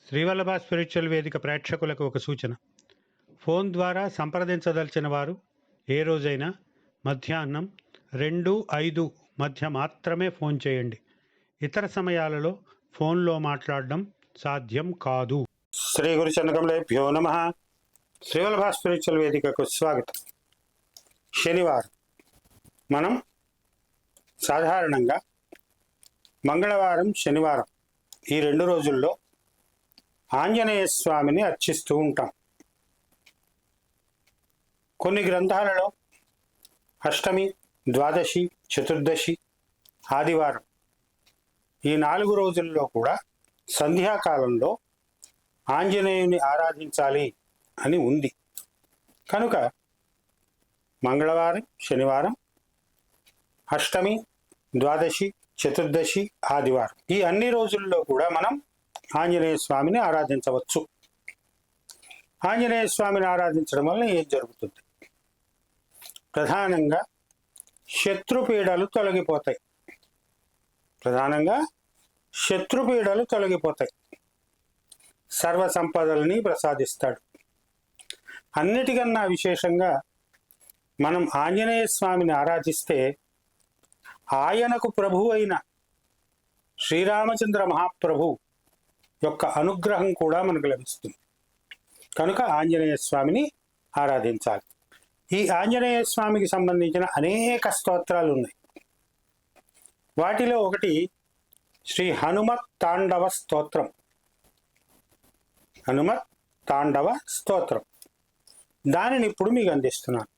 Srivallabha spiritual వేదిక ప్రేక్షకులకు ఒక సూచన. ఫోన్ ద్వారా సంప్రదించదలిచిన వారు ఏ రోజైనా మధ్యాహ్నం 2-5 మధ్య మాత్రమే ఫోన్ చేయండి. ఇతర సమయాలలో ఫోన్లో మాట్లాడడం సాధ్యం కాదు. శ్రీ గురు చంద్రకమలేభ్యో నమ. శ్రీవల్లభ స్పిరిచువల్ వేదికకు స్వాగతం. శనివారం మనం సాధారణంగా మంగళవారం, శనివారం ఈ 2 రోజుల్లో ఆంజనేయ స్వామిని అర్చిస్తూ ఉంటాం. కొన్ని గ్రంథాలలో అష్టమి, ద్వాదశి, చతుర్దశి, ఆదివారం ఈ 4 రోజుల్లో కూడా సంధ్యాకాలంలో ఆంజనేయుని ఆరాధించాలి అని ఉంది. కనుక మంగళవారం, శనివారం, అష్టమి, ద్వాదశి, చతుర్దశి, ఆదివారం ఈ అన్ని రోజుల్లో కూడా మనం ఆంజనేయ స్వామిని ఆరాధించవచ్చు. ఆంజనేయ స్వామిని ఆరాధించడం వల్ల ఏం జరుగుతుంది? ప్రధానంగా శత్రుపీడలు తొలగిపోతాయి. సర్వ సంపదల్ని ప్రసాదిస్తాడు. అన్నిటికన్నా విశేషంగా మనం ఆంజనేయ స్వామిని ఆరాధిస్తే ఆయనకు ప్రభువు అయిన శ్రీరామచంద్ర మహాప్రభు యొక్క అనుగ్రహం కూడా మనకు లభిస్తుంది. కనుక ఆంజనేయ స్వామిని ఆరాధించాలి. ఈ ఆంజనేయ స్వామికి సంబంధించిన అనేక స్తోత్రాలు ఉన్నాయి. వాటిలో ఒకటి శ్రీ హనుమత్ తాండవ స్తోత్రం. దానిని ఇప్పుడు మీకు అందిస్తున్నాను.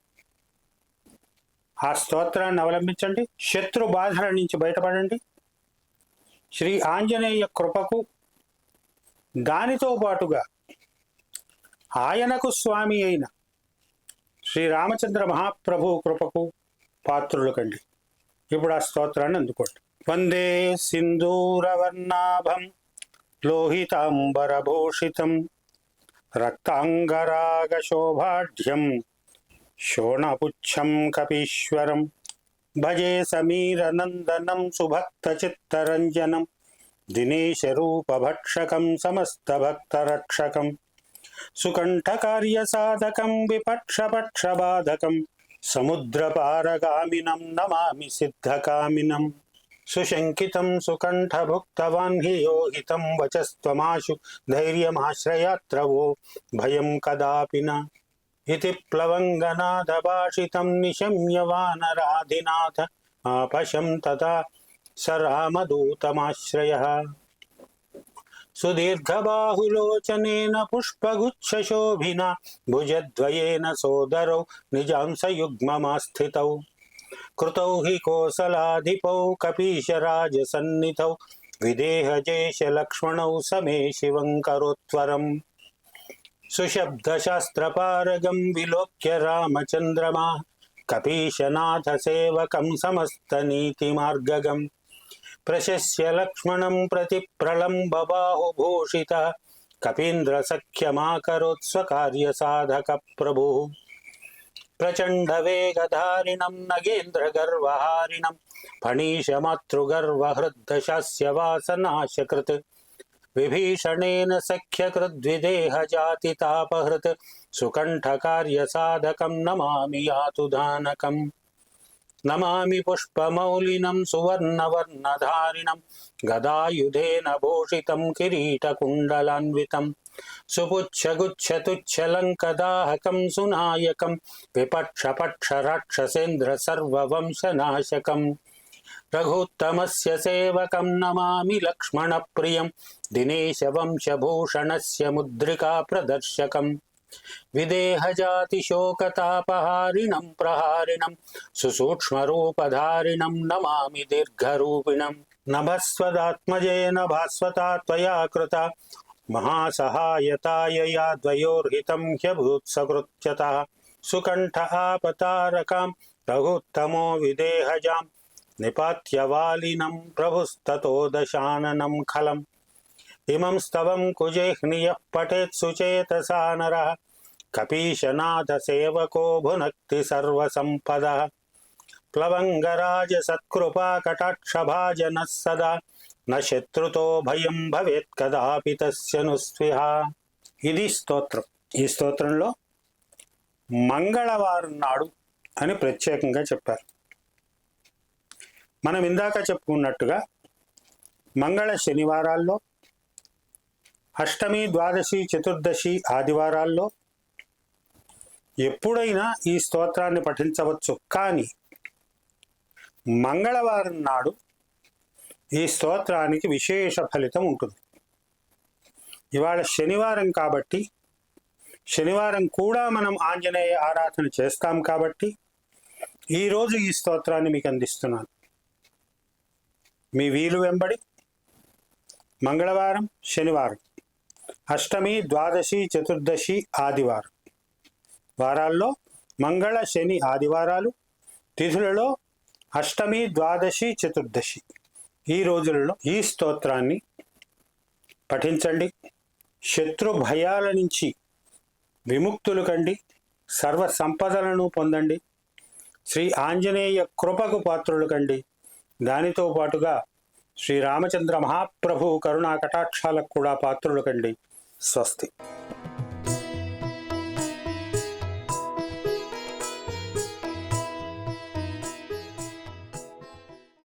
ఆ స్తోత్రాన్ని అవలంబించండి. శత్రు బాధల నుంచి బయటపడండి. శ్రీ ఆంజనేయ కృపకు, దానితో పాటుగా ఆయనకు స్వామి అయిన శ్రీరామచంద్ర మహాప్రభు కృపకు పాత్రులు కండి. ఇప్పుడు ఆ స్తోత్రాన్ని అందుకోండి. వందే సింధూరవర్ణాభం లోహితాంబరభూషితం రక్తాంగరాగశోభాఢ్యం శోణపుచ్చం కపీశ్వరం భజే సమీరనందనం సుభక్తచిత్తరంజనం దినేశరూపభక్షకం సమస్తభక్తరక్షకం సుకంఠకార్యసాధకం విపక్షపక్షబాధకం సముద్రపారగామినం నమామి సిద్ధకామినం సుశంకితం సుకంఠభుక్తవాన్ హి యోహితం వచస్త్వమాశు ధైర్యమాశ్రయాత్రవో భయం కదాపి న ఇతి ప్లవంగనాథ భాషితం నిశమ్య వానరాధినాథ ఆపశం తథా సరామదూతమాశ్రయః సుదీర్ఘబాహులోచనేన పుష్పగుచ్ఛశోభినా భుజద్వయేన సోదరౌ నిజాంసయుగ్మమాస్థితౌ కృతౌ హి కోసలాధిపౌ కపీశరాజసన్నిధౌ విదేహజేషలక్ష్మణౌ సమే శివం కరోత్వరం సుశబ్దశాస్త్రపారగం విలోక్య రామచంద్రమా కపీశనాథ సేవకం సమస్తనీతిమార్గగం ప్రశస్య లక్ష్మణం ప్రతి ప్రళంబబాహుభూషిత కపీంద్ర సఖ్యమాకరోత్స్వకార్యసాధక ప్రభు ప్రచండ వేగధారిణం నగేంద్ర గర్వహారిణం ఫణీశమాతృగర్వహృద్దశాస్య వాసనాశకృత్ విభీషణేన సఖ్యకృద్విదేహజాతితాపహృత్ సుకంఠకార్యసాధకం నమామి యాతుదానకం నమామి పుష్పమౌళినం సువర్ణవర్ణధారిణం గదాయుధేన భూషితం కిరీటకుండలాన్వితం సుపుచ్చగుచ్చతుచ్చలంకదాహకం సునాయకం విపక్షపక్షరాక్షసేంద్ర సర్వవంశనాశకం రఘుత్తమస్య సేవకం నమామి లక్ష్మణప్రియం దినేశవంశభూషణస్య ముద్రికా ప్రదర్శకం విదేహజాతిశోకతాపహారిణం ప్రహారిణం సుసూక్ష్మరూపధారిణం నమామి దీర్ఘరూపిణం నభస్వదాత్మజేన భాస్వతా త్వయా కృత మహాసహాయతాయయా ద్వయోర్హితం హ్యభూత్సకృత్యతః సుకంఠ ఆపతారకాం రఘుత్తమో విదేహజాం నిపాత్యవాలినం ప్రభుస్తతో దశాననం ఖలం ఇమం స్తవం కుజేహ్నియః పఠేత్ సుచేతసా నరః కపీశనాథ సేవకో భునక్తి సర్వసంపదః ప్లవంగరాజ సత్కృపా కటాక్షభాజనః సదా న శత్రుతో భయం భవేత్ కదాపి తస్య స్పృహ. ఇది స్తోత్రం. ఈ స్తోత్రంలో మంగళవారం నాడు అని ప్రత్యేకంగా చెప్పారు. మనం ఇందాక చెప్పుకున్నట్టుగా మంగళ శనివారాల్లో, అష్టమి, ద్వాదశి, చతుర్దశి ఆదివారాల్లో ఎప్పుడైనా ఈ స్తోత్రాన్ని పఠించవచ్చు. కానీ మంగళవారం నాడు ఈ స్తోత్రానికి విశేష ఫలితం ఉంటుంది. ఇవాళ శనివారం కాబట్టి, శనివారం కూడా మనం ఆంజనేయ ఆరాధన చేస్తాం కాబట్టి ఈరోజు ఈ స్తోత్రాన్ని మీకు అందిస్తున్నాను. మీ వీలు వెంబడి మంగళవారం, శనివారం, అష్టమి, ద్వాదశి, చతుర్దశి ఆదివారం వారాల్లో మంగళ, శని, ఆదివారాలు, తిథులలో అష్టమి, ద్వాదశి, చతుర్దశి ఈ రోజులలో ఈ స్తోత్రాన్ని పఠించండి. శత్రు భయాల నుంచి విముక్తులు కండి, సర్వ సంపదలను పొందండి, శ్రీ ఆంజనేయ కృపకు పాత్రులు కండి. దానితో పాటుగా శ్రీరామచంద్ర మహాప్రభు కరుణా కటాక్షాలకు కూడా పాత్రులు కండి. స్వస్తి.